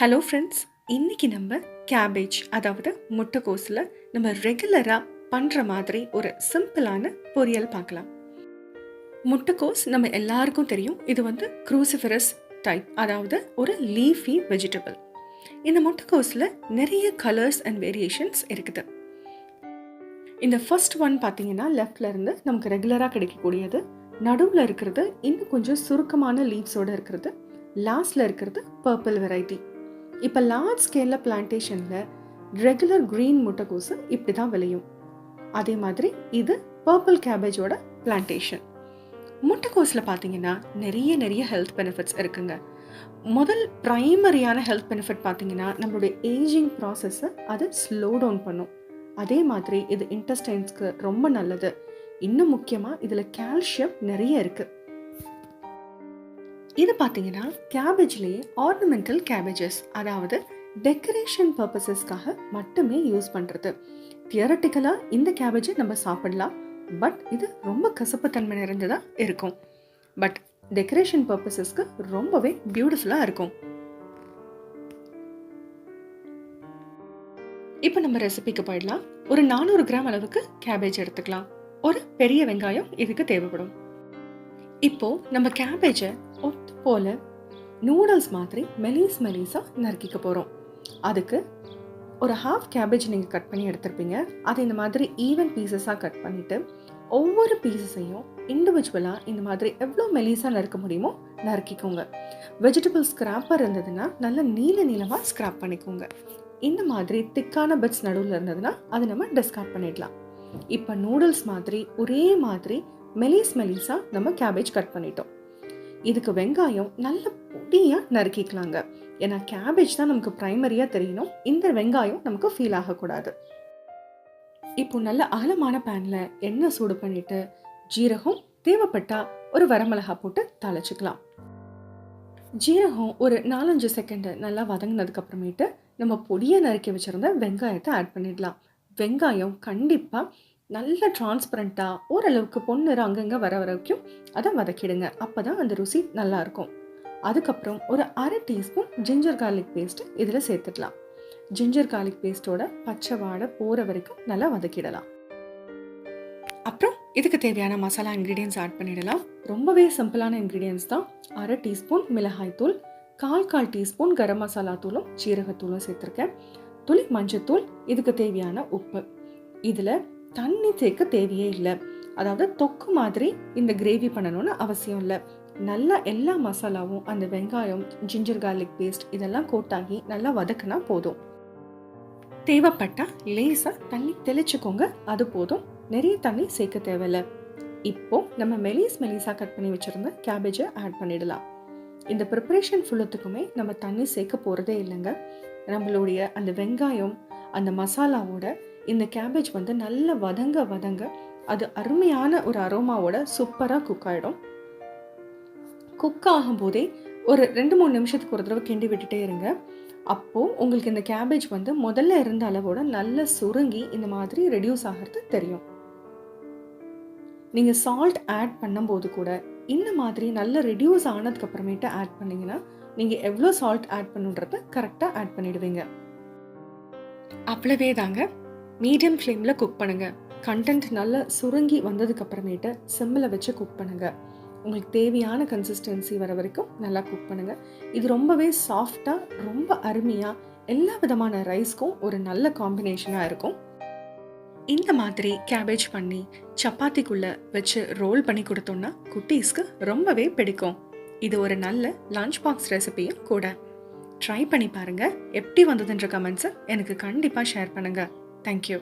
Hello friends, இன்றைக்கி நம்ம cabbage அதாவது முட்டைக்கோஸில் நம்ம ரெகுலராக பண்ணுற மாதிரி ஒரு சிம்பிளான பொரியல் பார்க்கலாம். முட்டைக்கோஸ் நம்ம எல்லாருக்கும் தெரியும், இது க்ரூசிஃபரஸ் டைப், அதாவது ஒரு லீஃபி வெஜிடபிள். இந்த முட்டைக்கோஸில் நிறைய கலர்ஸ் அண்ட் வேரியேஷன்ஸ் இருக்குது. இந்த ஃபர்ஸ்ட் ஒன் பார்த்தீங்கன்னா லெஃப்ட்லேருந்து நமக்கு ரெகுலராக கிடைக்கக்கூடியது, நடுவில் இருக்கிறது இன்னும் கொஞ்சம் சுருக்கமான லீவ்ஸோடு இருக்கிறது, லாஸ்டில் இருக்கிறது பர்பிள் வெரைட்டி. இப்போ லார்ஜ் ஸ்கேலில் பிளான்டேஷனில் ரெகுலர் க்ரீன் முட்டைக்கோஸு இப்படி தான் விளையும். அதே மாதிரி இது பர்பிள் கேபேஜோட பிளான்டேஷன். முட்டைக்கோஸில் பார்த்தீங்கன்னா நிறைய ஹெல்த் பெனிஃபிட்ஸ் இருக்குங்க. முதல் ப்ரைமரியான ஹெல்த் பெனிஃபிட் பார்த்தீங்கன்னா நம்மளுடைய ஏஜிங் ப்ராசஸை அது ஸ்லோ டவுன் பண்ணும். அதே மாதிரி இது இன்டெஸ்டைன்ஸ்க்கு ரொம்ப நல்லது. இன்னும் முக்கியமாக இதில் கால்சியம் நிறைய இருக்குது. இது பார்த்தீங்கன்னா கேபேஜ்லேயே ஆர்னமெண்டல் கேபேஜஸ், அதாவது டெக்கரேஷன் பர்பஸஸ்க்காக மட்டுமே யூஸ் பண்ணுறது. தியரட்டிக்கலாக இந்த கேபேஜை நம்ம சாப்பிடலாம், பட் இது ரொம்ப கசப்புத்தன்மை நிறைந்ததாக இருக்கும். பட் டெக்கரேஷன் பர்பஸஸ்க்கு ரொம்பவே பியூட்டிஃபுல்லாக இருக்கும். இப்போ நம்ம ரெசிபிக்கு போயிடலாம். ஒரு 400 கிராம் அளவுக்கு கேபேஜ் எடுத்துக்கலாம். ஒரு பெரிய வெங்காயம் இதுக்கு தேவைப்படும். இப்போ நம்ம கேபேஜை ஒத்து போல நூடுல்ஸ் மாதிரி மெலிஸாக நறுக்கிக்க போகிறோம். அதுக்கு ஒரு ஹாஃப் கேபேஜ் நீங்கள் கட் பண்ணி எடுத்துருப்பீங்க. அதை இந்த மாதிரி ஈவன் பீசஸாக கட் பண்ணிவிட்டு ஒவ்வொரு பீசஸையும் இண்டிவிஜுவலாக இந்த மாதிரி எவ்வளோ மெலிஸாக நறுக்க முடியுமோ நறுக்கிக்கோங்க. வெஜிடபிள் ஸ்க்ராப்பர் இருந்ததுன்னா நல்லா நீளமாக ஸ்க்ராப் பண்ணிக்கோங்க. இந்த மாதிரி திக்கான பிட்ஸ் நடுவில் இருந்ததுன்னா அதை நம்ம டிஸ்கார்ட் பண்ணிடலாம். இப்போ நூடுல்ஸ் மாதிரி ஒரே மாதிரி மெலிஸாக நம்ம கேபேஜ் கட் பண்ணிட்டோம். இதுக்கு வெங்காயம் நல்ல பொடியாக நறுக்கிக்கலாங்க. ஏன்னா கேபேஜ் தான் நமக்கு ப்ரைமரியாக தெரியணும், இந்த வெங்காயம் நமக்கு ஃபீல் ஆகக்கூடாது. இப்போ நல்ல அகலமான பேனில் எண்ணெய் சூடு பண்ணிட்டு ஜீரகம், தேவைப்பட்டா ஒரு வரமிளகா போட்டு தாளிச்சுக்கலாம். ஜீரகம் ஒரு 4-5 செகண்ட் நல்லா வதங்கினதுக்கு அப்புறமேட்டு நம்ம பொடியாக நறுக்கி வச்சிருந்த வெங்காயத்தை ஆட் பண்ணிடலாம். வெங்காயம் கண்டிப்பாக நல்ல டிரான்ஸ்பரண்ட்டாக ஓரளவுக்கு பொன்னிறம் அங்கங்கே வர வரைக்கும் அதை வதக்கிடுங்க. அப்போ தான் அந்த ருசி நல்லாயிருக்கும். அதுக்கப்புறம் ஒரு 1/2 டீஸ்பூன் ஜிஞ்சர் கார்லிக் பேஸ்ட்டு இதில் சேர்த்துக்கலாம். ஜிஞ்சர் கார்லிக் பேஸ்ட்டோட பச்சை வாடை போகிற வரைக்கும் நல்லா வதக்கிடலாம். அப்புறம் இதுக்கு தேவையான மசாலா இன்க்ரீடியன்ஸ் ஆட் பண்ணிடலாம். ரொம்பவே சிம்பிளான இன்க்ரீடியன்ஸ் தான். 1/2 டீஸ்பூன் மிளகாய் தூள், 1/4 டீஸ்பூன் கரம் மசாலா தூளும் ஜீரகத்தூளும் சேர்த்துருக்கேன். துளி மஞ்சத்தூள், இதுக்கு தேவையான உப்பு. இதில் தண்ணி சேர்க்க தேவையே இல்லை. அதாவது தொக்கு மாதிரி இந்த கிரேவி பண்ணணும்னு அவசியம் இல்லை. நல்லா எல்லா மசாலாவும் அந்த வெங்காயம், ஜிஞ்சர் கார்லிக் பேஸ்ட் இதெல்லாம் கோட்டாகி நல்லா வதக்குனா போதும். தேவைப்பட்டால் லேசாக தண்ணி தெளிச்சுக்கோங்க, அது போதும். நிறைய தண்ணி சேர்க்க தேவையில்லை. இப்போ நம்ம மெலிஸாக கட் பண்ணி வச்சுருந்த கேபேஜை ஆட் பண்ணிடலாம். இந்த ப்ரிப்பரேஷன் ஃபுல்லத்துக்குமே நம்ம தண்ணி சேர்க்க போகிறதே இல்லைங்க. நம்மளுடைய அந்த வெங்காயம் அந்த மசாலாவோட இந்த கேபேஜ் நல்லா வதங்க அது அருமையான ஒரு அரோமாவோட சூப்பராக குக் ஆகிடும். குக் ஆகும்போதே ஒரு 2-3 நிமிஷத்துக்கு ஒரு தடவை கிண்டி விட்டுட்டே இருங்க. அப்போது உங்களுக்கு இந்த கேபேஜ் முதல்ல இருந்த அளவோட நல்லா சுருங்கி இந்த மாதிரி ரெடியூஸ் ஆகிறது தெரியும். நீங்கள் சால்ட் ஆட் பண்ணும்போது கூட இந்த மாதிரி நல்லா ரெடியூஸ் ஆனதுக்கு அப்புறமேட்டு ஆட் பண்ணிங்கன்னா நீங்கள் எவ்வளோ சால்ட் ஆட் பண்ணுன்றத கரெக்டாக ஆட் பண்ணிடுவீங்க. அவ்வளவே தாங்க. மீடியம் ஃப்ளேமில் குக் பண்ணுங்கள். கண்டென்ட் நல்லா சுருங்கி வந்ததுக்கு அப்புறமேட்டு சிம்மில் வச்சு குக் பண்ணுங்கள். உங்களுக்கு தேவையான கன்சிஸ்டன்சி வர வரைக்கும் நல்லா குக் பண்ணுங்கள். இது ரொம்பவே சாஃப்டாக ரொம்ப அருமையாக எல்லா விதமான ரைஸ்க்கும் ஒரு நல்ல காம்பினேஷனாக இருக்கும். இந்த மாதிரி கேபேஜ் பண்ணி சப்பாத்திக்குள்ளே வச்சு ரோல் பண்ணி கொடுத்தோன்னா குட்டீஸ்க்கு ரொம்பவே பிடிக்கும். இது ஒரு நல்ல லஞ்ச் பாக்ஸ் ரெசிபியும் கூட. ட்ரை பண்ணி பாருங்கள். எப்படி வந்ததுன்ற கமெண்ட்ஸை எனக்கு கண்டிப்பாக ஷேர் பண்ணுங்கள். தேங்க்யூ.